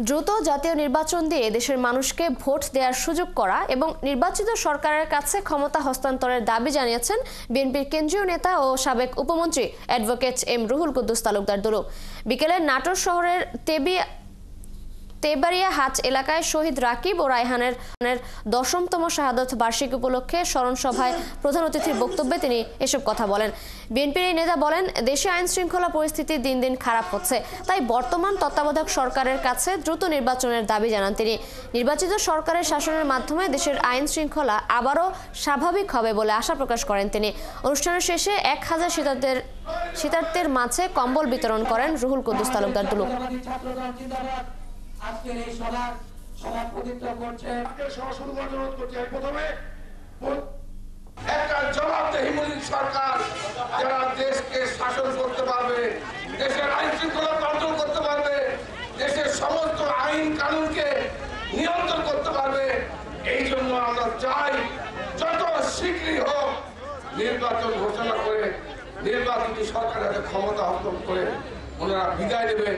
দ্রুত জাতীয় নির্বাচন দিয়ে দেশের মানুষকে ভোট দেওয়ার সুযোগ করা এবং নির্বাচিত সরকারের কাছে ক্ষমতা হস্তান্তরের দাবি জানিয়েছেন বিএনপির কেন্দ্রীয় নেতা ও সাবেক উপমন্ত্রী অ্যাডভোকেট এম রুহুল কুদ্দুস তালুকদার দুলু। বিকেলে নাটোর শহরের তেবাড়িয়া হাট এলাকায় শহীদ রাকিব ও রায়হানের 10তম শাহাদত বার্ষিকী উপলক্ষে স্মরণ সভায় প্রধান অতিথির বক্তব্যে তিনি এসব কথা বলেন। বিএনপির এই নেতা বলেন, দেশে আইন শৃঙ্খলা পরিস্থিতি দিন দিন খারাপ হচ্ছে, তাই বর্তমান তত্ত্বাবধায়ক সরকারের কাছে দ্রুত নির্বাচনের দাবি জানান তিনি। নির্বাচিত সরকারের শাসনের মাধ্যমে দেশের আইন শৃঙ্খলা আবারও স্বাভাবিক হবে বলে আশা প্রকাশ করেন তিনি। অনুষ্ঠানের শেষে 1000 শীতার্থীর মাঝে কম্বল বিতরণ করেন রুহুল কুদ্দুস তালুকদার দুলু। আজকের এই সভার সভাপতিত্ব করছে প্রথমে একটা জবাবদেহিমূলক সরকার যারা দেশকে শাসন করতে পারবে, দেশের আইন শৃঙ্খলা কন্ট্রোল করতে পারবে, দেশের সমস্ত আইন কানুনকে নিয়ন্ত্রণ করতে পারবে। এই জন্য আমরা চাই যত শীঘ্রই হোক নির্বাচন ঘোষণা করে নির্বাচিত সরকারের ক্ষমতা হস্তান্তর করে ওনারা বিদায় নেবেন।